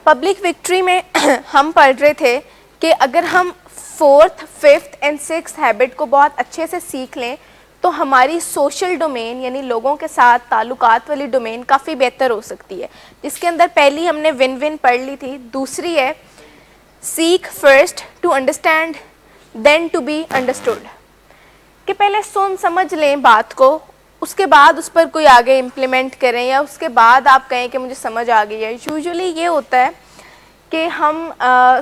Public victory में हम पढ़ रहे थे कि अगर हम fourth, fifth and sixth habit को बहुत अच्छे से सीख लें तो हमारी सोशल डोमेन यानी लोगों के साथ ताल्लुकात वाली डोमेन काफ़ी बेहतर हो सकती है, जिसके अंदर पहली हमने विन विन पढ़ ली थी। दूसरी है seek first to understand then to be understood, कि पहले सुन समझ लें बात को, उसके बाद उस पर कोई आगे इम्प्लीमेंट करें या उसके बाद आप कहें कि मुझे समझ आ गई है। यूजुअली ये होता है कि हम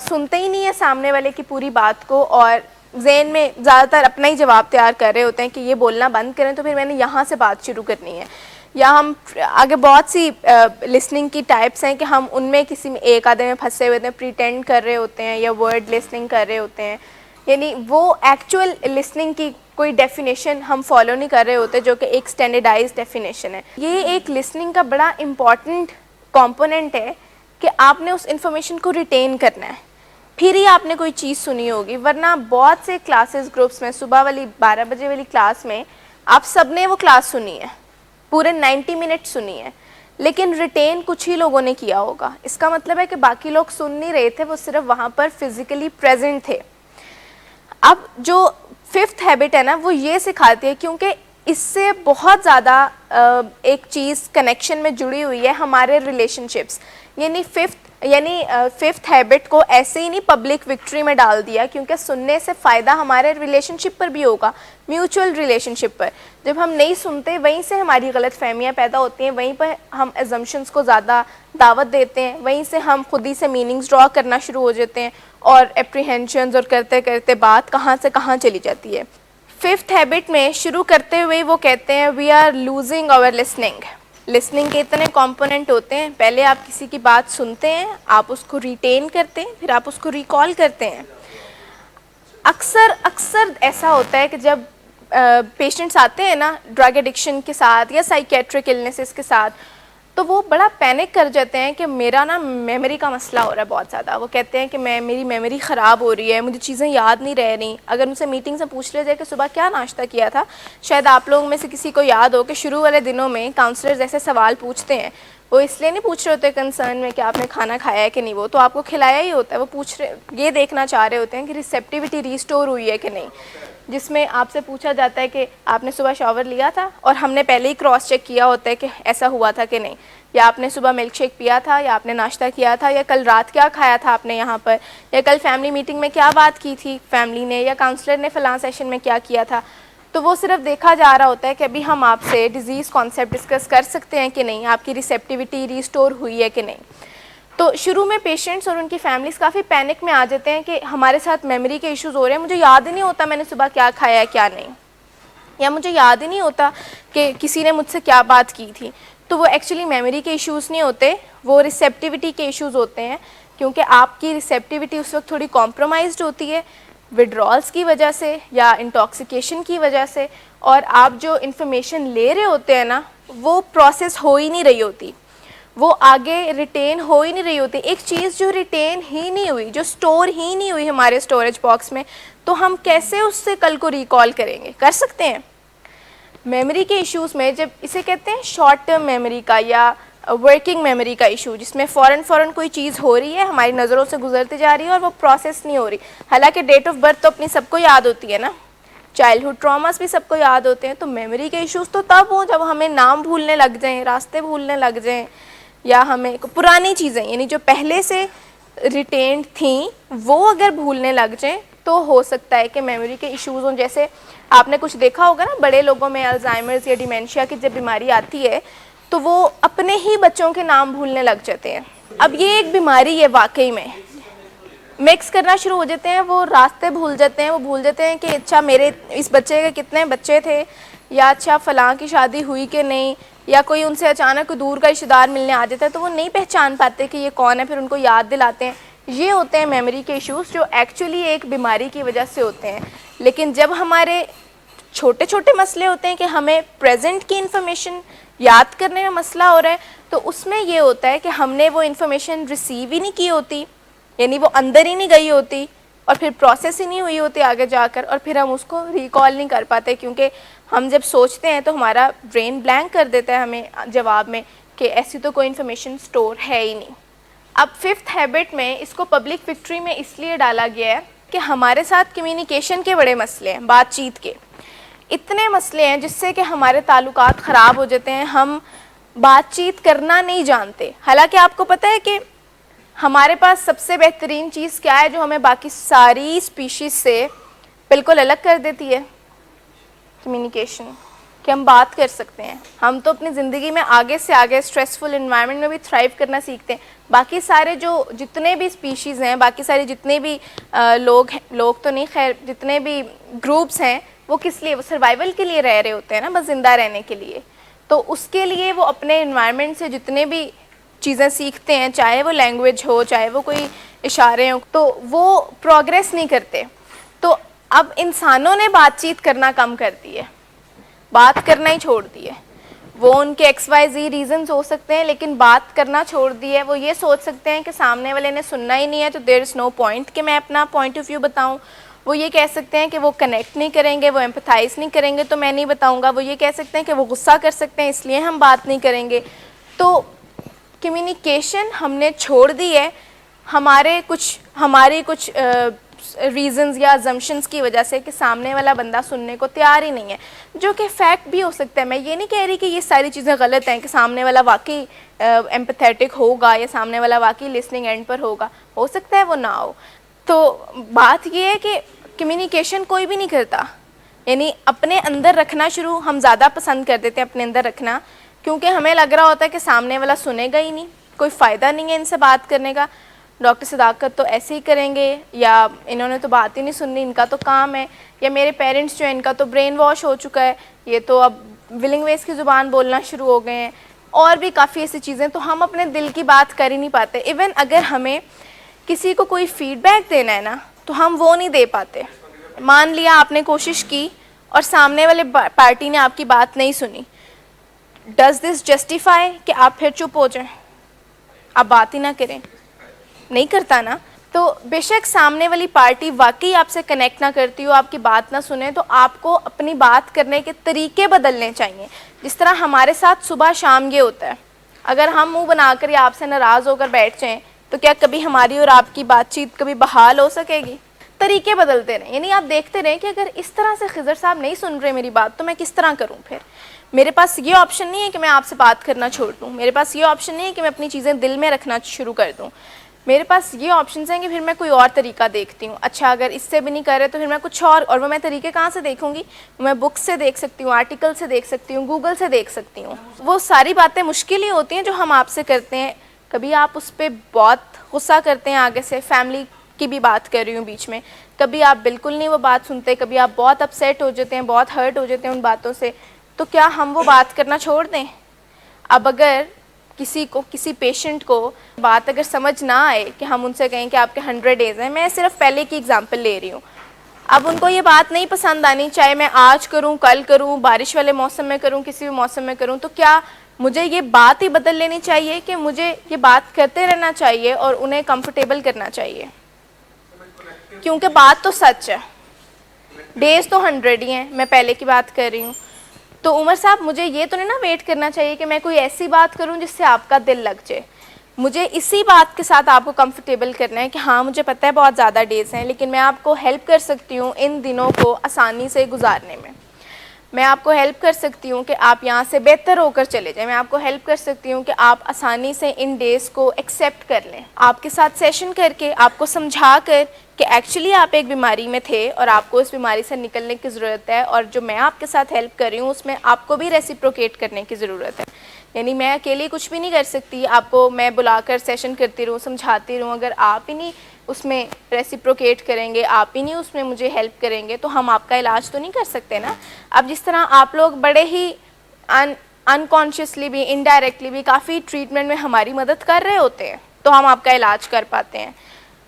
सुनते ही नहीं है सामने वाले की पूरी बात को और ज़हन में ज़्यादातर अपना ही जवाब तैयार कर रहे होते हैं कि ये बोलना बंद करें तो फिर मैंने यहाँ से बात शुरू करनी है। या हम आगे बहुत सी लिसनिंग की टाइप्स हैं कि हम उनमें किसी में एक आधे में फंसे हुए होते हैं, प्रिटेंड कर रहे होते हैं या वर्ड लिसनिंग कर रहे होते हैं, यानी वो एक्चुअल लिसनिंग की कोई डेफिनेशन हम फॉलो नहीं कर रहे होते जो कि एक स्टैंडर्डाइज्ड डेफिनेशन है। ये एक लिसनिंग का बड़ा इम्पॉर्टेंट कंपोनेंट है कि आपने उस इंफॉर्मेशन को रिटेन करना है, फिर ही आपने कोई चीज़ सुनी होगी। वरना बहुत से क्लासेस ग्रुप्स में सुबह वाली 12 बजे वाली क्लास में आप सबने वो क्लास सुनी है, पूरे 90 मिनट सुनी है, लेकिन रिटेन कुछ ही लोगों ने किया होगा। इसका मतलब है कि बाकी लोग सुन नहीं रहे थे, वो सिर्फ वहाँ पर फिजिकली प्रेजेंट थे। अब जो फिफ्थ हैबिट है ना, वो ये सिखाती है, क्योंकि इससे बहुत ज़्यादा एक चीज़ कनेक्शन में जुड़ी हुई है हमारे रिलेशनशिप्स। यानी फिफ्थ हैबिट को ऐसे ही नहीं पब्लिक विक्ट्री में डाल दिया, क्योंकि सुनने से फ़ायदा हमारे रिलेशनशिप पर भी होगा, म्यूचुअल रिलेशनशिप पर। जब हम नहीं सुनते वहीं से हमारी गलत फहमियाँ पैदा होती हैं, वहीं पर हम एजम्पशंस को ज़्यादा दावत देते हैं, वहीं से हम खुद ही से मीनिंग्स ड्रॉ करना शुरू हो जाते हैं और एप्रीहेंशंस और करते करते बात कहाँ से कहाँ चली जाती है। फिफ्थ हैबिट में शुरू करते हुए वो कहते हैं we are losing our listening. Listening के इतने कंपोनेंट होते हैं, पहले आप किसी की बात सुनते हैं, आप उसको रिटेन करते हैं, फिर आप उसको रिकॉल करते हैं। अक्सर ऐसा होता है कि जब पेशेंट्स आते हैं ना ड्रग एडिक्शन के साथ या साइकेट्रिक इलनेसेस के साथ, तो वो बड़ा पैनिक कर जाते हैं कि मेरा ना मेमोरी का मसला हो रहा है बहुत ज़्यादा। वो कहते हैं कि मेरी मेमोरी ख़राब हो रही है, मुझे चीज़ें याद नहीं रह रही। अगर उनसे मीटिंग से पूछ लिया जाए कि सुबह क्या नाश्ता किया था, शायद आप लोगों में से किसी को याद हो कि शुरू वाले दिनों में काउंसलर्स ऐसे सवाल पूछते हैं। वो इसलिए नहीं पूछ रहे होते कंसर्न में कि आपने खाना खाया है कि नहीं, वो तो आपको खिलाया ही होता है। वो ये देखना चाह रहे होते हैं कि रिसेप्टिविटी रिस्टोर हुई है कि नहीं, जिसमें आपसे पूछा जाता है कि आपने सुबह शावर लिया था, और हमने पहले ही क्रॉस चेक किया होता है कि ऐसा हुआ था कि नहीं, या आपने सुबह मिल्क शेक पिया था, या आपने नाश्ता किया था, या कल रात क्या खाया था आपने यहाँ पर, या कल फैमिली मीटिंग में क्या बात की थी फैमिली ने, या काउंसलर ने फ़लाँ सेशन में क्या किया था। तो वो सिर्फ देखा जा रहा होता है कि अभी हम आपसे डिज़ीज़ कॉन्सेप्ट डिस्कस कर सकते हैं कि नहीं, आपकी रिसेप्टिविटी रिस्टोर हुई है कि नहीं। तो शुरू में पेशेंट्स और उनकी फैमिलीज़ काफ़ी पैनिक में आ जाते हैं कि हमारे साथ मेमोरी के इश्यूज़ हो रहे हैं, मुझे याद ही नहीं होता मैंने सुबह क्या खाया है क्या नहीं, या मुझे याद ही नहीं होता कि किसी ने मुझसे क्या बात की थी। तो वो एक्चुअली मेमोरी के इश्यूज़ नहीं होते, वो रिसेप्टिविटी के इश्यूज़ होते हैं, क्योंकि आपकी रिसेप्टिविटी उस वक्त थोड़ी कॉम्प्रोमाइज़्ड होती है विड्रॉल्स की वजह से या इंटॉक्सिकेशन की वजह से, और आप जो इन्फॉर्मेशन ले रहे होते हैं ना, वो प्रोसेस हो ही नहीं रही होती, वो आगे रिटेन हो ही नहीं रही होती। एक चीज़ जो रिटेन ही नहीं हुई, जो स्टोर ही नहीं हुई हमारे स्टोरेज बॉक्स में, तो हम कैसे उससे कल को रिकॉल करेंगे? कर सकते हैं? मेमोरी के इश्यूज़ में जब इसे कहते हैं शॉर्ट टर्म मेमोरी का या वर्किंग मेमोरी का इशू, जिसमें फ़ौरन कोई चीज़ हो रही है, हमारी नज़रों से गुजरती जा रही है और वो प्रोसेस नहीं हो रही। हालांकि डेट ऑफ बर्थ तो अपनी सबको याद होती है ना, चाइल्डहुड ट्रॉमास भी सबको याद होते हैं। तो मेमोरी के इश्यूज़ तो तब हो जब हमें नाम भूलने लग जाएँ, रास्ते भूलने लग जाएँ, या हमें पुरानी चीज़ें यानी जो पहले से रिटेन्ड थी वो अगर भूलने लग जाएँ, तो हो सकता है कि मेमोरी के इश्यूज़ हों। जैसे आपने कुछ देखा होगा ना, बड़े लोगों में अल्जाइमर्स या डिमेंशिया की जब बीमारी आती है तो वो अपने ही बच्चों के नाम भूलने लग जाते हैं। अब ये एक बीमारी है, वाकई में मिक्स करना शुरू हो जाते हैं, वो रास्ते भूल जाते हैं, वो भूल जाते हैं कि अच्छा मेरे इस बच्चे के कितने बच्चे थे, या अच्छा फ़लाँ की शादी हुई कि नहीं, या कोई उनसे अचानक दूर का रिश्तेदार मिलने आ जाता है तो वो नहीं पहचान पाते कि ये कौन है, फिर उनको याद दिलाते हैं। ये होते हैं मेमोरी के इश्यूज़ जो एक्चुअली एक बीमारी की वजह से होते हैं। लेकिन जब हमारे छोटे छोटे मसले होते हैं कि हमें प्रेजेंट की इन्फॉर्मेशन याद करने में मसला हो रहा है, तो उसमें ये होता है कि हमने वो इन्फॉर्मेशन रिसीव ही नहीं की होती, यानी वो अंदर ही नहीं गई होती और फिर प्रोसेस ही नहीं हुई होती आगे जाकर, और फिर हम उसको रिकॉल नहीं कर पाते, क्योंकि हम जब सोचते हैं तो हमारा ब्रेन ब्लैंक कर देता है हमें जवाब में कि ऐसी तो कोई इन्फॉर्मेशन स्टोर है ही नहीं। अब फिफ्थ हैबिट में इसको पब्लिक विक्ट्री में इसलिए डाला गया है कि हमारे साथ कम्युनिकेशन के बड़े मसले हैं, बातचीत के इतने मसले हैं जिससे कि हमारे ताल्लुकात ख़राब हो जाते हैं, हम बातचीत करना नहीं जानते। हालांकि आपको पता है कि हमारे पास सबसे बेहतरीन चीज़ क्या है जो हमें बाकी सारी स्पीशीज़ से बिल्कुल अलग कर देती है? कम्युनिकेशन, कि हम बात कर सकते हैं। हम तो अपनी ज़िंदगी में आगे से आगे स्ट्रेसफुल इन्वायरमेंट में भी थ्राइव करना सीखते हैं। बाकी सारे जो जितने भी स्पीशीज़ हैं, बाकी सारे जितने भी लोग तो नहीं, खैर जितने भी ग्रुप्स हैं, वो किस लिए, वो सर्वाइवल के लिए रह रहे होते हैं ना, बस ज़िंदा रहने के लिए। तो उसके लिए वो अपने इन्वायरमेंट से जितने भी चीज़ें सीखते हैं, चाहे वो लैंग्वेज हो, चाहे वो कोई इशारे हों, तो वो प्रोग्रेस नहीं करते। तो अब इंसानों ने बातचीत करना कम कर दी है, बात करना ही छोड़ दी है। वो उनके XYZ रीजंस हो सकते हैं, लेकिन बात करना छोड़ दी है। वो ये सोच सकते हैं कि सामने वाले ने सुनना ही नहीं है, तो देयर इज़ नो पॉइंट कि मैं अपना पॉइंट ऑफ व्यू बताऊं। वो ये कह सकते हैं कि वो कनेक्ट नहीं करेंगे, वो एम्पथाइज नहीं करेंगे, तो मैं नहीं बताऊंगा। वो ये कह सकते हैं कि वो गुस्सा कर सकते हैं, इसलिए हम बात नहीं करेंगे। तो कम्युनिकेशन हमने छोड़ दी है हमारी कुछ रीजंस या अजम्पशंस की वजह से कि सामने वाला बंदा सुनने को तैयार ही नहीं है, जो कि फैक्ट भी हो सकता है। मैं ये नहीं कह रही कि ये सारी चीज़ें गलत हैं कि सामने वाला वाकई एम्पैथेटिक होगा या सामने वाला वाकई लिसनिंग एंड पर होगा, हो सकता है वो ना हो। तो बात ये है कि कम्युनिकेशन कोई भी नहीं करता, यानी अपने अंदर रखना शुरू हम ज़्यादा पसंद कर देते हैं अपने अंदर रखना, क्योंकि हमें लग रहा होता है कि सामने वाला सुनेगा ही नहीं, कोई फ़ायदा नहीं है इनसे बात करने का, डॉक्टर सदाकत तो ऐसे ही करेंगे, या इन्होंने तो बात ही नहीं सुननी, इनका तो काम है, या मेरे पेरेंट्स जो है इनका तो ब्रेन वॉश हो चुका है, ये तो अब विलिंग वेज की ज़ुबान बोलना शुरू हो गए हैं, और भी काफ़ी ऐसी चीज़ें। तो हम अपने दिल की बात कर ही नहीं पाते। इवन अगर हमें किसी को कोई फीडबैक देना है ना, तो हम वो नहीं दे पाते। मान लिया आपने कोशिश की और सामने वाले पार्टी ने आपकी बात नहीं सुनी, डज दिस जस्टिफाई कि आप फिर चुप हो जाएं, आप बात ही ना करें? नहीं करता ना। तो बेशक सामने वाली पार्टी वाकई आपसे कनेक्ट ना करती हो, आपकी बात ना सुने, तो आपको अपनी बात करने के तरीके बदलने चाहिए। जिस तरह हमारे साथ सुबह शाम ये होता है, अगर हम मुंह बनाकर या आपसे नाराज़ होकर बैठ जाएं, तो क्या कभी हमारी और आपकी बातचीत कभी बहाल हो सकेगी? तरीके बदलते रहें, यानी आप देखते रहें कि अगर इस तरह से खिज़र साहब नहीं सुन रहे मेरी बात, तो मैं किस तरह करूँ? फिर मेरे पास ये ऑप्शन नहीं है कि मैं आपसे बात करना छोड़ दूँ, मेरे पास ये ऑप्शन नहीं है कि मैं अपनी चीज़ें दिल में रखना शुरू कर दूँ, मेरे पास ये ऑप्शंस हैं कि फिर मैं कोई और तरीका देखती हूँ। अच्छा, अगर इससे भी नहीं कर रहे तो फिर मैं कुछ और वो मैं तरीके कहाँ से देखूँगी? मैं बुक्स से देख सकती हूँ, आर्टिकल से देख सकती हूँ, गूगल से देख सकती हूँ। वो सारी बातें मुश्किल ही होती हैं जो हम आपसे करते हैं। कभी आप उस पर बहुत गुस्सा करते हैं, आगे से फैमिली की भी बात कर रही हूँ बीच में, कभी आप बिल्कुल नहीं वो बात सुनते, कभी आप बहुत अपसेट हो जाते हैं, बहुत हर्ट हो जाते हैं उन बातों से, तो क्या हम वो बात करना छोड़ दें? अब अगर किसी पेशेंट को बात अगर समझ ना आए कि हम उनसे कहें कि आपके 100 डेज़ हैं, मैं सिर्फ पहले की एग्जांपल ले रही हूँ, अब उनको ये बात नहीं पसंद आनी, चाहे मैं आज करूँ, कल करूँ, बारिश वाले मौसम में करूँ, किसी भी मौसम में करूँ, तो क्या मुझे ये बात ही बदल लेनी चाहिए कि मुझे ये बात करते रहना चाहिए और उन्हें कंफर्टेबल करना चाहिए? क्योंकि बात तो सच है, डेज़ तो 100 ही हैं, मैं पहले की बात कर रही हूँ। तो उमर साहब, मुझे ये तो नहीं ना वेट करना चाहिए कि मैं कोई ऐसी बात करूं जिससे आपका दिल लग जाए। मुझे इसी बात के साथ आपको कंफर्टेबल करना है कि हाँ, मुझे पता है बहुत ज़्यादा डेज़ हैं, लेकिन मैं आपको हेल्प कर सकती हूँ इन दिनों को आसानी से गुजारने में। मैं आपको हेल्प कर सकती हूँ कि आप यहाँ से बेहतर होकर चले जाएं। मैं आपको हेल्प कर सकती हूँ कि आप आसानी से इन डेज़ को एक्सेप्ट कर लें। आपके साथ सेशन करके, आपको समझा कर कि एक्चुअली आप एक बीमारी में थे और आपको इस बीमारी से निकलने की ज़रूरत है, और जो मैं आपके साथ हेल्प कर रही हूँ उसमें आपको भी रेसिप्रोकेट करने की ज़रूरत है। यानी मैं अकेली कुछ भी नहीं कर सकती, आपको मैं बुलाकर सेशन करती रहूँ, समझाती रहूँ, अगर आप ही नहीं उसमें रेसिप्रोकेट करेंगे, आप ही नहीं उसमें मुझे हेल्प करेंगे, तो हम आपका इलाज तो नहीं कर सकते ना। अब जिस तरह आप लोग बड़े ही अनकॉन्शियसली भी, इनडायरेक्टली भी काफ़ी ट्रीटमेंट में हमारी मदद कर रहे होते हैं, तो हम आपका इलाज कर पाते हैं।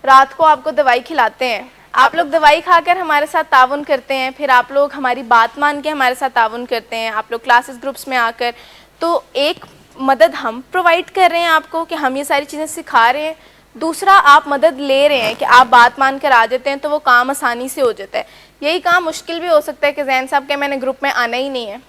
रात को आपको दवाई खिलाते हैं, आप लोग दवाई खाकर हमारे साथ ताउन करते हैं, फिर आप लोग हमारी बात मान के हमारे साथ ताउन करते हैं, आप लोग क्लासेस ग्रुप्स में आकर, तो एक मदद हम प्रोवाइड कर रहे हैं आपको कि हम ये सारी चीज़ें सिखा रहे हैं। दूसरा, आप मदद ले रहे हैं कि आप बात मान कर आ जाते हैं, तो वो काम आसानी से हो जाता है। यही काम मुश्किल भी हो सकता है कि जैन साहब के मैंने ग्रुप में आना ही नहीं है,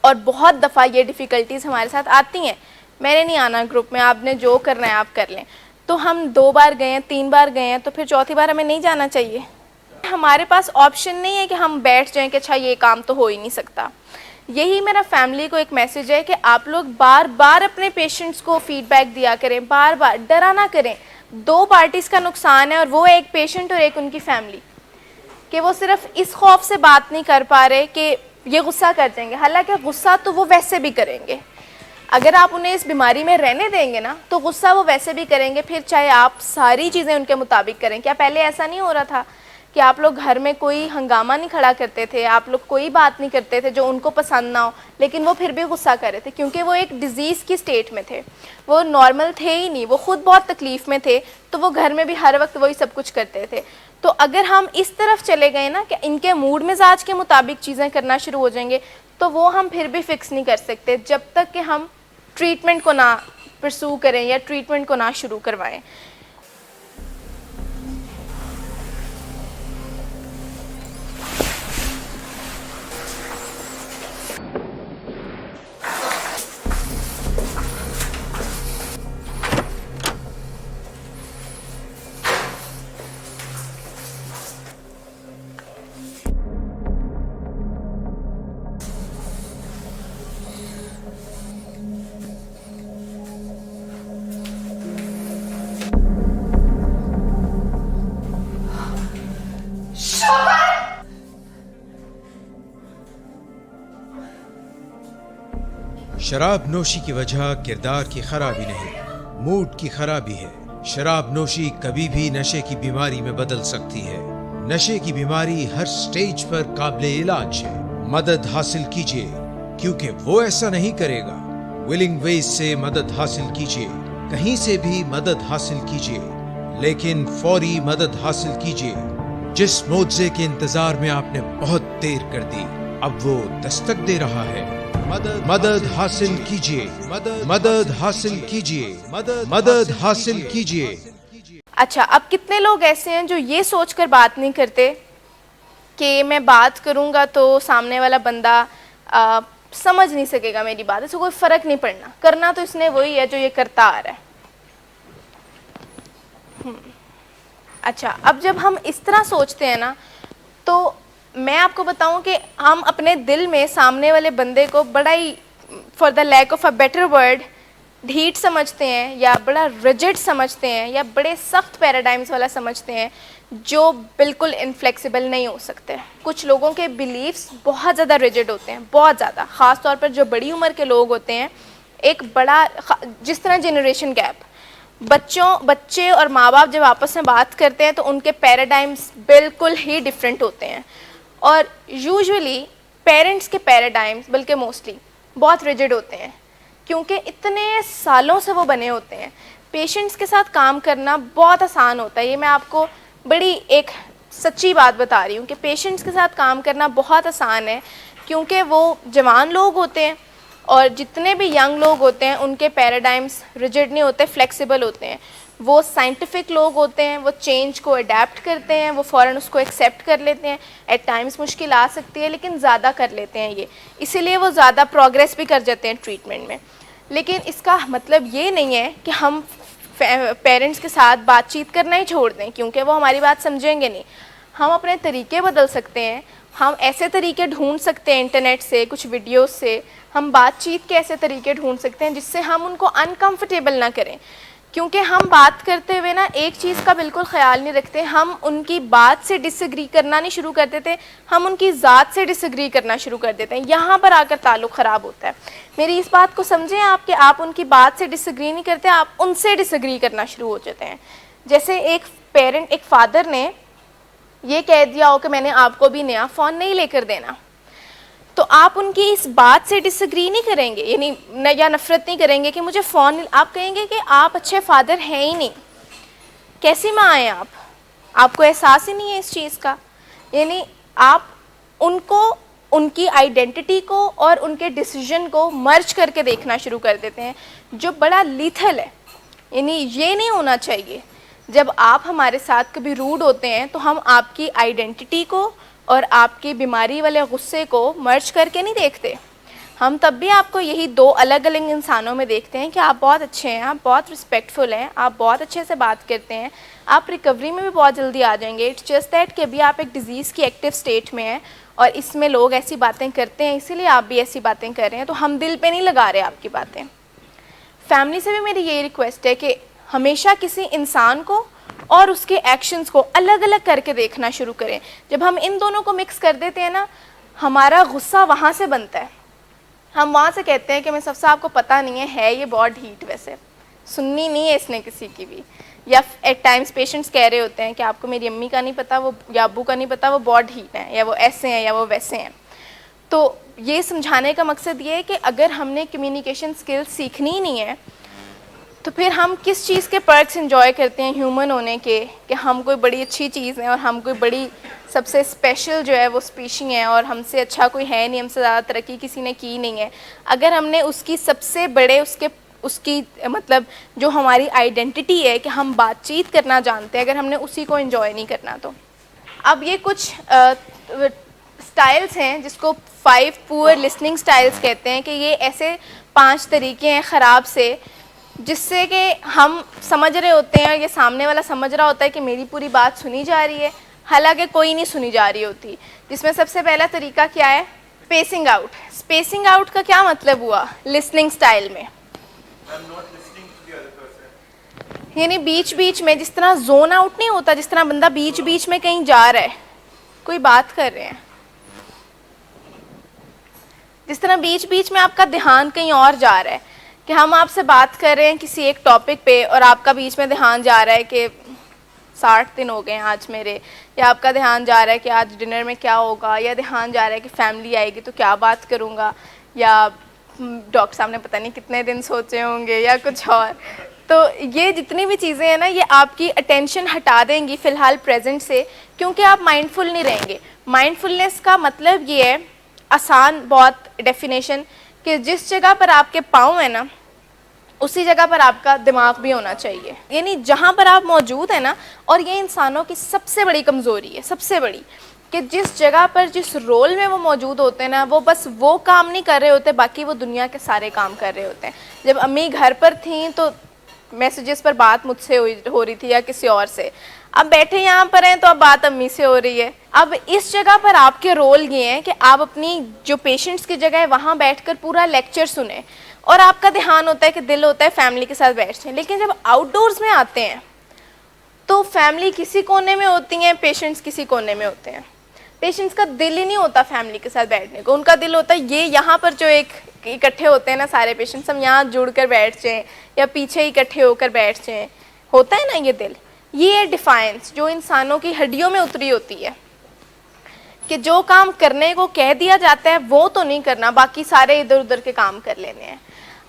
और बहुत दफ़ा ये डिफ़िकल्टीज़ हमारे साथ आती हैं मैंने नहीं आना ग्रुप में, आपने जो करना है आप कर लें। तो हम 2 बार गए हैं, 3 बार गए हैं, तो फिर चौथी बार हमें नहीं जाना चाहिए? हमारे पास ऑप्शन नहीं है कि हम बैठ जाएं कि अच्छा ये काम तो हो ही नहीं सकता। यही मेरा फैमिली को एक मैसेज है कि आप लोग बार बार अपने पेशेंट्स को फीडबैक दिया करें, बार बार डरा ना करें। 2 पार्टीज़ का नुकसान है, और वो है एक पेशेंट और एक उनकी फैमिली, कि वो सिर्फ इस खौफ से बात नहीं कर पा रहे कि ये गुस्सा कर जाएंगे। हालांकि गुस्सा तो वो वैसे भी करेंगे, अगर आप उन्हें इस बीमारी में रहने देंगे ना तो गुस्सा वो वैसे भी करेंगे, फिर चाहे आप सारी चीज़ें उनके मुताबिक करें। क्या पहले ऐसा नहीं हो रहा था कि आप लोग घर में कोई हंगामा नहीं खड़ा करते थे, आप लोग कोई बात नहीं करते थे जो उनको पसंद ना हो, लेकिन वो फिर भी गुस्सा कर रहे थे क्योंकि वो एक डिज़ीज़ की स्टेट में थे, वो नॉर्मल थे ही नहीं, वो ख़ुद बहुत तकलीफ़ में थे, तो वो घर में भी हर वक्त वही सब कुछ करते थे। तो अगर हम इस तरफ चले गए ना कि इनके मूड मिजाज के मुताबिक चीज़ें करना शुरू हो जाएंगे, तो वो हम फिर भी फ़िक्स नहीं कर सकते जब तक कि हम ट्रीटमेंट को ना परसू करें या ट्रीटमेंट को ना शुरू करवाएं। शराब नोशी की वजह किरदार की खराबी नहीं, मूड की खराबी है। शराब नोशी कभी भी नशे की बीमारी में बदल सकती है। नशे की बीमारी हर स्टेज पर काबिले इलाज है। मदद हासिल कीजिए, क्योंकि वो ऐसा नहीं करेगा। विलिंग वेज से मदद हासिल कीजिए, कहीं से भी मदद हासिल कीजिए, लेकिन फौरी मदद हासिल कीजिए। जिस मुआवजे के इंतजार में आपने बहुत देर कर दी, अब वो दस्तक दे रहा है। मदद हासिल कीजिए, मदद हासिल कीजिए, मदद हासिल कीजिए। अच्छा, अब कितने लोग ऐसे हैं जो ये सोचकर बात नहीं करते कि मैं बात करूंगा तो सामने वाला बंदा समझ नहीं सकेगा मेरी बात, इसको कोई फ़र्क नहीं पड़ना, करना तो इसने वही है जो ये करता आ रहा है। अच्छा, अब जब हम इस तरह सोचते हैं ना, तो मैं आपको बताऊं कि हम अपने दिल में सामने वाले बंदे को बड़ा ही, for the lack of a better word, ढीठ समझते हैं, या बड़ा रिजिड समझते हैं, या बड़े सख्त पैराडाइम्स वाला समझते हैं जो बिल्कुल इनफ्लेक्सिबल नहीं हो सकते। कुछ लोगों के बिलीव्स बहुत ज़्यादा रिजिड होते हैं, बहुत ज़्यादा, ख़ास तौर पर जो बड़ी उम्र के लोग होते हैं। एक बड़ा, जिस तरह जनरेशन गैप, बच्चे और माँ बाप जब आपस में बात करते हैं तो उनके पैराडाइम्स बिल्कुल ही डिफरेंट होते हैं, और यूजुअली पेरेंट्स के पैराडाइम्स बल्कि मोस्टली बहुत रिजिड होते हैं, क्योंकि इतने सालों से वो बने होते हैं। पेशेंट्स के साथ काम करना बहुत आसान होता है, ये मैं आपको बड़ी एक सच्ची बात बता रही हूँ कि पेशेंट्स के साथ काम करना बहुत आसान है, क्योंकि वो जवान लोग होते हैं, और जितने भी यंग लोग होते हैं उनके पैराडाइम्स रिजिड नहीं होते, फ्लेक्सिबल होते हैं। वो साइंटिफिक लोग होते हैं, वो चेंज को अडेप्ट करते हैं, वो फ़ौरन उसको एक्सेप्ट कर लेते हैं। एट टाइम्स मुश्किल आ सकती है, लेकिन ज़्यादा कर लेते हैं ये, इसीलिए वो ज़्यादा प्रोग्रेस भी कर जाते हैं ट्रीटमेंट में। लेकिन इसका मतलब ये नहीं है कि हम पेरेंट्स के साथ बातचीत करना ही छोड़ दें, क्योंकि वो हमारी बात समझेंगे नहीं। हम अपने तरीके बदल सकते हैं, हम ऐसे तरीके ढूंढ सकते हैं इंटरनेट से, कुछ वीडियोस से, हम बातचीत के ऐसे तरीके ढूंढ सकते हैं जिससे हम उनको अनकंफर्टेबल ना करें। क्योंकि हम बात करते हुए ना एक चीज़ का बिल्कुल ख्याल नहीं रखते, हम उनकी बात से डिसएग्री करना नहीं शुरू कर देते, हम उनकी ज़ात से डिसएग्री करना शुरू कर देते हैं। यहाँ पर आकर ताल्लुक़ ख़राब होता है। मेरी इस बात को समझें आप कि आप उनकी बात से डिसएग्री नहीं करते, आप उनसे डिसएग्री करना शुरू हो जाते हैं। जैसे एक फ़ादर ने ये कह दिया हो कि मैंने आपको भी नया फ़ोन नहीं लेकर देना, तो आप उनकी इस बात से डिसएग्री नहीं करेंगे, यानी या नफ़रत नहीं करेंगे कि मुझे फ़ोन, आप कहेंगे कि आप अच्छे फ़ादर हैं ही नहीं, कैसी माँ हैं आप, आपको एहसास ही नहीं है इस चीज़ का। यानी आप उनको, उनकी आइडेंटिटी को और उनके डिसीजन को मर्ज करके देखना शुरू कर देते हैं, जो बड़ा लीथल है। यानी ये नहीं होना चाहिए। जब आप हमारे साथ कभी रूड होते हैं तो हम आपकी आइडेंटिटी को और आपकी बीमारी वाले गुस्से को मर्ज करके नहीं देखते, हम तब भी आपको यही दो अलग अलग इंसानों में देखते हैं कि आप बहुत अच्छे हैं, आप बहुत रिस्पेक्टफुल हैं, आप बहुत अच्छे से बात करते हैं, आप रिकवरी में भी बहुत जल्दी आ जाएंगे। इट्स जस्ट दैट कि अभी आप एक डिज़ीज़ की एक्टिव स्टेट में हैं और इसमें लोग ऐसी बातें करते हैं, इसीलिए आप भी ऐसी बातें कर रहे हैं, तो हम दिल पे नहीं लगा रहे आपकी बातें। फैमिली से भी मेरी यही रिक्वेस्ट है कि हमेशा किसी इंसान को और उसके एक्शंस को अलग अलग करके देखना शुरू करें। जब हम इन दोनों को मिक्स कर देते हैं ना, हमारा गुस्सा वहाँ से बनता है। हम वहाँ से कहते हैं कि मैं सबसे आपको पता नहीं है ये बहुत हीट, वैसे सुननी नहीं है इसने किसी की भी। या एट टाइम्स पेशेंट्स कह रहे होते हैं कि आपको मेरी अम्मी का नहीं पता वो, या अब्बू का नहीं पता वो बहुत हीट हैं, या वो ऐसे हैं या वो वैसे हैं। तो ये समझाने का मकसद ये है कि अगर हमने कम्युनिकेशन स्किल्स सीखनी ही नहीं है तो फिर हम किस चीज़ के पर्क्स एंजॉय करते हैं ह्यूमन होने के, कि हम कोई बड़ी अच्छी चीज़ हैं और हम कोई बड़ी सबसे स्पेशल जो है वो स्पीशी है और हमसे अच्छा कोई है नहीं, हमसे ज़्यादा तरक्की किसी ने की नहीं है। अगर हमने उसकी सबसे बड़े उसकी मतलब जो हमारी आइडेंटिटी है कि हम बातचीत करना जानते हैं, अगर हमने उसी को एंजॉय नहीं करना तो। अब ये कुछ स्टाइल्स हैं जिसको 5 पुअर लिसनिंग स्टाइल्स कहते हैं, कि ये ऐसे 5 तरीके हैं ख़राब से जिससे कि हम समझ रहे होते हैं और ये सामने वाला समझ रहा होता है कि मेरी पूरी बात सुनी जा रही है, हालांकि कोई नहीं सुनी जा रही होती। जिसमें सबसे पहला तरीका क्या है? Spacing out. स्पेसिंग आउट का क्या मतलब हुआ लिसनिंग स्टाइल में? यानी बीच बीच में जिस तरह जोन आउट नहीं होता, जिस तरह बंदा बीच बीच में कहीं जा रहा है, कोई बात कर रहे हैं, जिस तरह बीच बीच में आपका ध्यान कहीं और जा रहा है, कि हम आपसे बात कर रहे हैं किसी एक टॉपिक पे और आपका बीच में ध्यान जा रहा है कि 60 दिन हो गए हैं आज मेरे, या आपका ध्यान जा रहा है कि आज डिनर में क्या होगा, या ध्यान जा रहा है कि फैमिली आएगी तो क्या बात करूँगा, या डॉक्टर साहब ने पता नहीं कितने दिन सोचे होंगे, या कुछ और। तो ये जितनी भी चीज़ें हैं ना, ये आपकी अटेंशन हटा देंगी फ़िलहाल प्रेजेंट से, क्योंकि आप माइंडफुल नहीं रहेंगे। माइंडफुलनेस का मतलब ये है, आसान बहुत डेफिनेशन, कि जिस जगह पर आपके पाँव है ना उसी जगह पर आपका दिमाग भी होना चाहिए। यानी जहाँ पर आप मौजूद हैं ना, और ये इंसानों की सबसे बड़ी कमज़ोरी है, सबसे बड़ी, कि जिस जगह पर जिस रोल में वो मौजूद होते हैं ना, वो बस वो काम नहीं कर रहे होते, बाकी वो दुनिया के सारे काम कर रहे होते हैं। जब अम्मी घर पर थी तो मैसेजेस पर बात मुझसे हो रही थी या किसी और से, अब बैठे यहाँ पर हैं तो अब बात अम्मी से हो रही है। अब इस जगह पर आपके रोल ये हैं कि आप अपनी जो पेशेंट्स की जगह है वहाँ बैठकर पूरा लेक्चर सुने, और आपका ध्यान होता है कि दिल होता है फैमिली के साथ बैठते हैं। लेकिन जब आउटडोर्स में आते हैं तो फैमिली किसी कोने में होती हैं, पेशेंट्स किसी कोने में होते हैं। पेशेंट्स का दिल ही नहीं होता फैमिली के साथ बैठने को, उनका दिल होता है ये यहाँ पर जो एक इकट्ठे होते हैं ना सारे पेशेंट्स, हम यहाँ जुड़ कर बैठ जाएँ या पीछे इकट्ठे होकर बैठ जाएँ, होता है ना ये दिल। ये है डिफाइंस जो इंसानों की हड्डियों में उतरी होती है, कि जो काम करने को कह दिया जाता है वो तो नहीं करना, बाकी सारे इधर उधर के काम कर लेने हैं।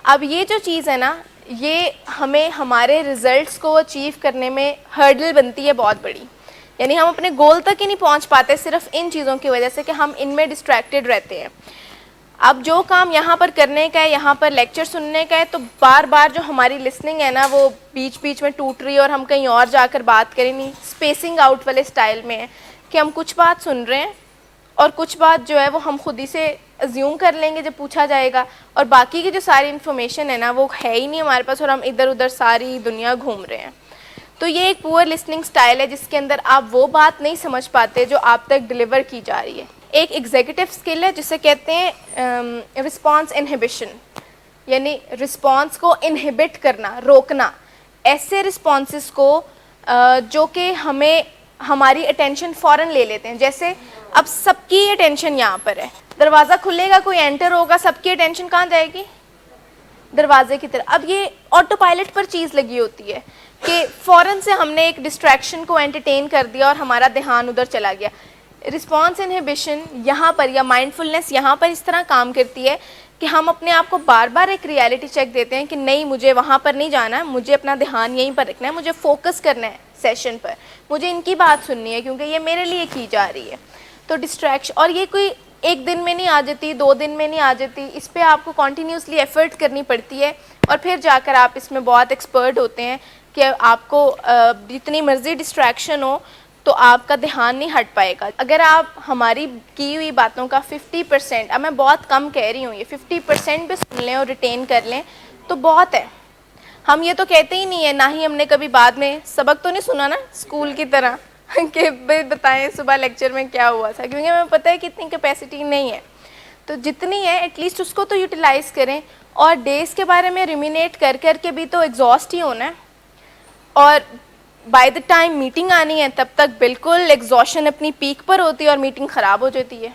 अब ये जो चीज़ है ना, ये हमें हमारे रिजल्ट्स को अचीव करने में हर्डल बनती है बहुत बड़ी। यानी हम अपने गोल तक ही नहीं पहुंच पाते सिर्फ इन चीज़ों की वजह से कि हम इनमें डिस्ट्रैक्टेड रहते हैं। अब जो काम यहाँ पर करने का है, यहाँ पर लेक्चर सुनने का है, तो बार बार जो हमारी लिसनिंग है ना वो बीच बीच में टूट रही है और हम कहीं और जाकर बात करें नहीं। स्पेसिंग आउट वाले स्टाइल में है कि हम कुछ बात सुन रहे हैं और कुछ बात जो है वो हम खुद ही से अज्यूम कर लेंगे जब पूछा जाएगा, और बाकी की जो सारी इन्फॉर्मेशन है ना वो है ही नहीं हमारे पास, और हम इधर उधर सारी दुनिया घूम रहे हैं। तो ये एक पुअर लिसनिंग स्टाइल है जिसके अंदर आप वो बात नहीं समझ पाते जो आप तक डिलीवर की जा रही है। एक एग्जीक्यूटिव स्किल है जिसे कहते हैं रिस्पॉन्स इनहिबिशन, यानी रिस्पॉन्स को इनहिबिट करना, रोकना, ऐसे रिस्पॉन्सेस को जो कि हमें हमारी अटेंशन फ़ौरन ले लेते हैं। जैसे अब सबकी अटेंशन यहाँ पर है, दरवाज़ा खुलेगा, कोई एंटर होगा, सबकी अटेंशन कहाँ जाएगी? दरवाजे की तरफ। अब ये ऑटो पायलट पर चीज़ लगी होती है कि फ़ौरन से हमने एक डिस्ट्रैक्शन को एंटरटेन कर दिया और हमारा ध्यान उधर चला गया। रिस्पॉन्स इनहिबिशन यहाँ पर या माइंडफुलनेस यहाँ पर इस तरह काम करती है कि हम अपने आप को बार बार एक रियलिटी चेक देते हैं कि नहीं, मुझे वहाँ पर नहीं जाना है, मुझे अपना ध्यान यहीं पर रखना है, मुझे फोकस करना है सेशन पर, मुझे इनकी बात सुननी है क्योंकि ये मेरे लिए की जा रही है। तो डिस्ट्रैक्शन, और ये कोई एक दिन में नहीं आ जाती, 2 दिन में नहीं आ जाती, इस पर आपको कॉन्टीन्यूसली एफर्ट करनी पड़ती है और फिर जाकर आप इसमें बहुत एक्सपर्ट होते हैं कि आपको जितनी मर्ज़ी डिस्ट्रैक्शन हो तो आपका ध्यान नहीं हट पाएगा। अगर आप हमारी की हुई बातों का 50%, अब मैं बहुत कम कह रही हूँ, ये 50% भी सुन लें और रिटेन कर लें तो बहुत है। हम ये तो कहते ही नहीं है, ना ही हमने कभी बाद में सबक तो नहीं सुना ना स्कूल की तरह कि भाई बताएं सुबह लेक्चर में क्या हुआ था, क्योंकि हमें पता है कि इतनी कैपेसिटी नहीं है। तो जितनी है एटलीस्ट उसको तो यूटिलाइज़ करें। और डेज़ के बारे में रिमिनेट कर कर के भी तो एग्जॉस्ट ही होना है, और बाय द टाइम मीटिंग आनी है तब तक बिल्कुल एग्जॉशन अपनी पीक पर होती है और मीटिंग ख़राब हो जाती है।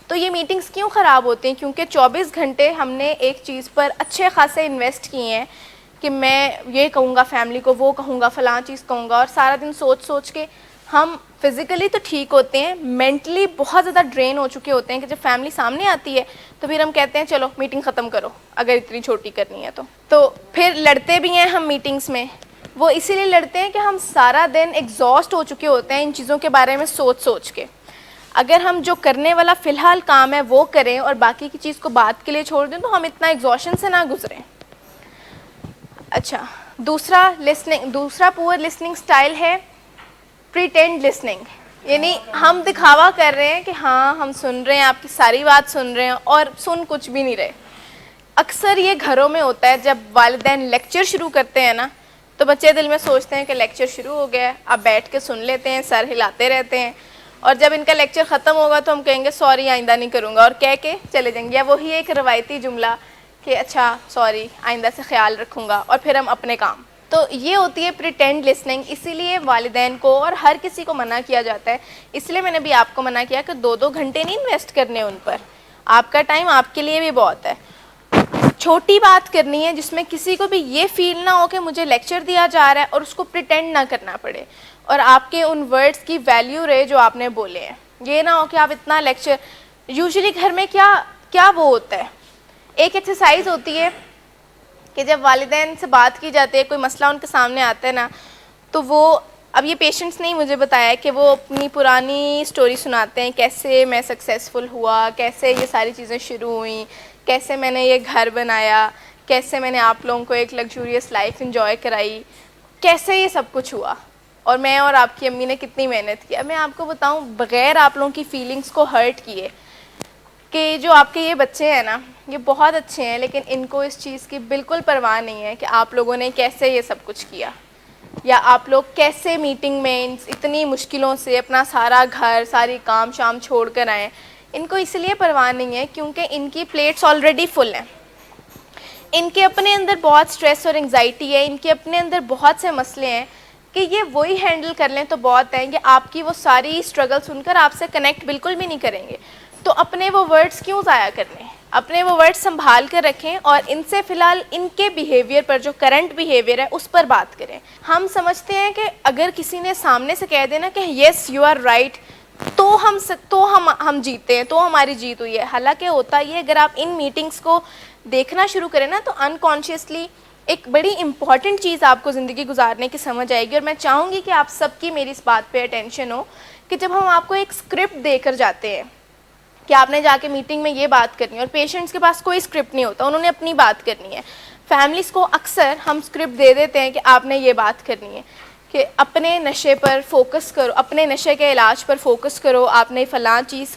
तो ये मीटिंग्स क्यों ख़राब होती हैं? क्योंकि 24 घंटे हमने एक चीज़ पर अच्छे खासे इन्वेस्ट किए हैं कि मैं ये कहूँगा फैमिली को, वो कहूँगा, फ़लाँ चीज़ कहूँगा, और सारा दिन सोच सोच के हम फिज़िकली तो ठीक होते हैं, मेंटली बहुत ज़्यादा ड्रेन हो चुके होते हैं कि जब फैमिली सामने आती है तो फिर हम कहते हैं चलो मीटिंग ख़त्म करो, अगर इतनी छोटी करनी है तो फिर लड़ते भी हैं हम मीटिंग्स में। वो इसीलिए लड़ते हैं कि हम सारा दिन एग्जॉस्ट हो चुके होते हैं इन चीज़ों के बारे में सोच सोच के। अगर हम जो करने वाला फ़िलहाल काम है वो करें और बाकी की चीज़ को बात के लिए छोड़ दें तो हम इतना एग्जॉशन से ना गुजरें। अच्छा, दूसरा पुअर लिसनिंग स्टाइल है प्रीटेंड लिसनिंग, यानी हम दिखावा कर रहे हैं कि हाँ हम सुन रहे हैं, आपकी सारी बात सुन रहे हैं और सुन कुछ भी नहीं रहे। अक्सर ये घरों में होता है, जब वालिदैन लेक्चर शुरू करते हैं ना तो बच्चे दिल में सोचते हैं कि लेक्चर शुरू हो गया है, अब बैठ के सुन लेते हैं, सर हिलाते रहते हैं, और जब इनका लेक्चर ख़त्म होगा तो हम कहेंगे सॉरी आइंदा नहीं करूँगा, और कह के चले जाएंगे। या वही एक रवायती जुमला कि अच्छा सॉरी आइंदा से ख्याल रखूँगा, और फिर हम अपने काम। तो ये होती है प्रिटेंड लिसनिंग। इसीलिए वालिदैन को और हर किसी को मना किया जाता है। इसलिए मैंने भी आपको मना किया कि 2-2 घंटे नहीं इन्वेस्ट करने उन पर, आपका टाइम आपके लिए भी बहुत है। छोटी बात करनी है जिसमें किसी को भी ये फील ना हो कि मुझे लेक्चर दिया जा रहा है, और उसको प्रिटेंड ना करना पड़े, और आपके उन वर्ड्स की वैल्यू रहे जो आपने बोले हैं। ये ना हो कि आप इतना लेक्चर, यूजुअली घर में क्या वो होता है, एक एक्सरसाइज होती है कि जब वालिदैन से बात की जाती है, कोई मसला उनके सामने आता है ना, तो वो, अब ये पेशेंट्स ने मुझे बताया कि वो अपनी पुरानी स्टोरी सुनाते हैं, कैसे मैं सक्सेसफुल हुआ, कैसे ये सारी चीज़ें शुरू हुई, कैसे मैंने ये घर बनाया, कैसे मैंने आप लोगों को एक लग्जूरियस लाइफ एंजॉय कराई, कैसे ये सब कुछ हुआ, और मैं और आपकी अम्मी ने कितनी मेहनत की। अब मैं आपको बताऊं, बग़ैर आप लोगों की फीलिंग्स को हर्ट किए, कि जो आपके ये बच्चे हैं ना ये बहुत अच्छे हैं, लेकिन इनको इस चीज़ की बिल्कुल परवाह नहीं है कि आप लोगों ने कैसे ये सब कुछ किया, या आप लोग कैसे मीटिंग में इतनी मुश्किलों से अपना सारा घर, सारी काम शाम छोड़ कर आए। इनको इसलिए परवाह नहीं है क्योंकि इनकी प्लेट्स ऑलरेडी फुल हैं, इनके अपने अंदर बहुत स्ट्रेस और एंग्जाइटी है, इनके अपने अंदर बहुत से मसले हैं कि ये वही हैंडल कर लें तो बहुत है। ये आपकी वो सारी स्ट्रगल सुनकर आपसे कनेक्ट बिल्कुल भी नहीं करेंगे। तो अपने वो वर्ड्स क्यों ज़ाया करने, अपने वो वर्ड्स संभाल कर रखें और इनसे फ़िलहाल इनके बिहेवियर पर, जो करंट बिहेवियर है उस पर बात करें। हम समझते हैं कि अगर किसी ने सामने से कह देना कि येस यू आर राइट, तो हम जीते हैं, तो हमारी जीत हुई है। हालांकि होता ये, अगर आप इन मीटिंग्स को देखना शुरू करें ना तो अनकॉन्शियसली एक बड़ी इंपॉर्टेंट चीज़ आपको ज़िंदगी गुजारने की समझ आएगी। और मैं चाहूँगी कि आप सबकी मेरी इस बात पे अटेंशन हो कि जब हम आपको एक स्क्रिप्ट देकर जाते हैं कि आपने जाके मीटिंग में ये बात करनी है, और पेशेंट्स के पास कोई स्क्रिप्ट नहीं होता, उन्होंने अपनी बात करनी है। फैमिलीज़ को अक्सर हम स्क्रिप्ट दे देते हैं कि आपने ये बात करनी है कि अपने नशे पर फोकस करो, अपने नशे के इलाज पर फोकस करो, आपने फ़लाँ चीज़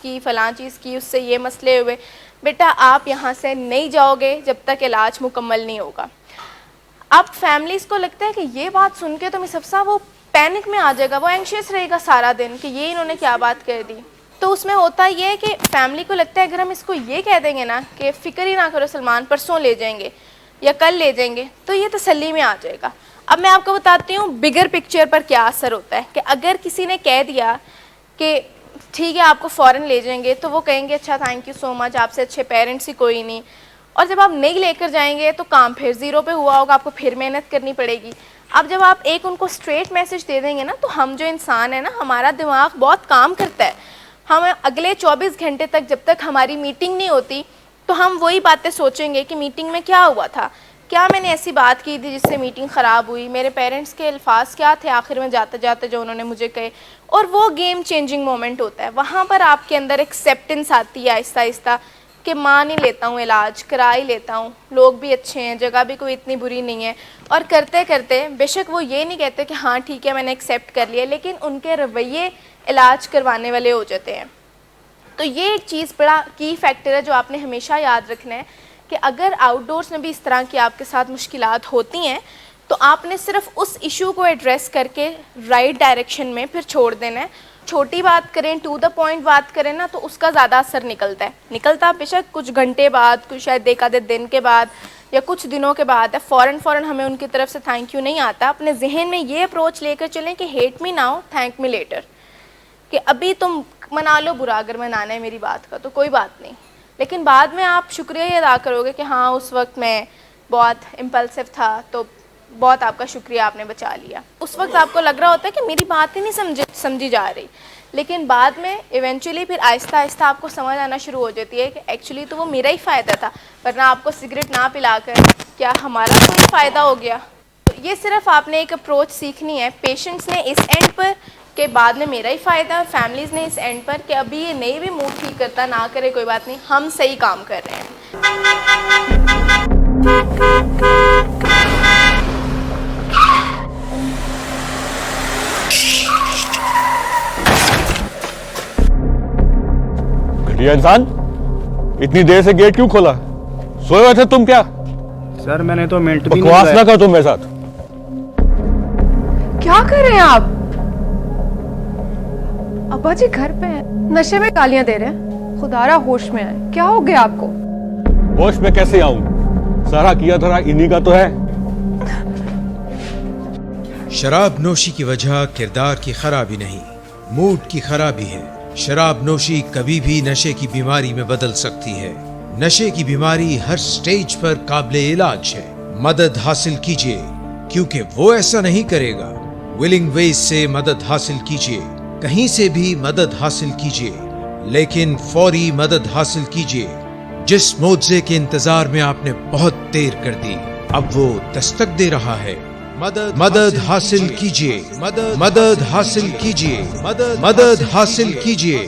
की, उससे ये मसले हुए। बेटा आप यहाँ से नहीं जाओगे जब तक इलाज मुकम्मल नहीं होगा। अब फैमिलीज़ को लगता है कि ये बात सुन के तो मिसेस साहब वो पैनिक में आ जाएगा, वो एंशियस रहेगा सारा दिन कि ये इन्होंने क्या बात कर दी। तो उसमें होता ये है कि फैमिली को लगता है अगर हम इसको ये कह देंगे ना कि फ़िक्र ही ना करो सलमान, परसों ले जाएंगे या कल ले जाएंगे, तो ये तसल्ली में आ जाएगा। अब मैं आपको बताती हूँ बिगर पिक्चर पर क्या असर होता है कि अगर किसी ने कह दिया कि ठीक है आपको फ़ौरन ले जाएंगे, तो वो कहेंगे अच्छा थैंक यू सो मच, आपसे अच्छे पेरेंट्स ही कोई नहीं। और जब आप नहीं लेकर जाएंगे तो काम फिर ज़ीरो पे हुआ होगा, आपको फिर मेहनत करनी पड़ेगी। अब जब आप एक उनको स्ट्रेट मैसेज दे देंगे ना, तो हम जो इंसान है ना, हमारा दिमाग बहुत काम करता है। हम अगले 24 घंटे तक, जब तक हमारी मीटिंग नहीं होती, तो हम वही बातें सोचेंगे कि मीटिंग में क्या हुआ था, क्या मैंने ऐसी बात की थी जिससे मीटिंग ख़राब हुई, मेरे पेरेंट्स के अल्फाज क्या थे आखिर में जाते जाते जो उन्होंने मुझे कहे। और वो गेम चेंजिंग मोमेंट होता है, वहाँ पर आपके अंदर एक्सेप्टेंस आती है आहिस्ता आहिस्ता कि मान ही लेता हूँ, इलाज करा ही लेता हूँ, लोग भी अच्छे हैं, जगह भी कोई इतनी बुरी नहीं है, और करते करते बेशक वो ये नहीं कहते कि हाँ ठीक है मैंने एक्सेप्ट कर लिया, लेकिन उनके रवैये इलाज करवाने वाले हो जाते हैं। तो ये एक चीज़ बड़ा की फैक्टर है जो आपने हमेशा याद रखना है कि अगर आउटडोर्स में भी इस तरह की आपके साथ मुश्किलात होती हैं तो आपने सिर्फ उस इशू को एड्रेस करके राइट डायरेक्शन में फिर छोड़ देना है। छोटी बात करें, टू द पॉइंट बात करें ना, तो उसका ज़्यादा असर निकलता बेशक कुछ घंटे बाद, कुछ शायद एक आधे दिन के बाद या कुछ दिनों के बाद है। फ़ौरन हमें उनकी तरफ से थैंक यू नहीं आता। अपने जहन में ये अप्रोच लेकर चलें कि hate me now thank me later, कि अभी तुम मना लो बुरा, अगर मनाना है मेरी बात का तो कोई बात नहीं, लेकिन बाद में आप शुक्रिया ही अदा करोगे कि हाँ उस वक्त मैं बहुत इम्पल्सिव था, तो बहुत आपका शुक्रिया, आपने बचा लिया। उस वक्त आपको लग रहा होता है कि मेरी बात ही नहीं समझी जा रही, लेकिन बाद में इवेंचुअली फिर आहिस्ता आहिस्ता आपको समझ आना शुरू हो जाती है कि एक्चुअली तो वो मेरा ही फ़ायदा था, वरना आपको सिगरेट ना पिलाकर क्या हमारा कोई फ़ायदा हो गया। तो ये सिर्फ आपने एक अप्रोच सीखनी है। पेशेंट्स ने इस एंड पर कि बाद में मेरा ही फ़ायदा, और फैमिलीज़ ने इस एंड पर कि अभी ये नहीं भी मूड ठीक करता, ना करे कोई बात नहीं, हम सही काम कर रहे हैं। घटिया इंसान, इतनी देर से गेट क्यों खोला? सोए हुए थे तुम क्या? सर मैंने तो मिनट भी बकवास नहीं ना कर तुम मेरे साथ। क्या कर रहे हैं आप? अब्बा जी घर पे हैं, नशे में गालियां दे रहे हैं। खुदारा होश में आए, क्या हो गया आपको? होश में कैसे आऊं? सारा किया धरा इन्हीं का तो है। शराब नोशी की वजह किरदार की खराबी नहीं, मूड की खराबी है। शराब नोशी कभी भी नशे की बीमारी में बदल सकती है। नशे की बीमारी हर स्टेज पर काबिले इलाज है। मदद हासिल कीजिए, क्योंकि वो ऐसा नहीं करेगा। विलिंग वेज से मदद हासिल कीजिए, कहीं से भी मदद हासिल कीजिए, लेकिन फौरी मदद हासिल कीजिए। जिस मुआवजे के इंतजार में आपने बहुत देर कर दी, अब वो दस्तक दे रहा है। मदद हासिल कीजिए, मदद हासिल कीजिए, मदद हासिल कीजिए।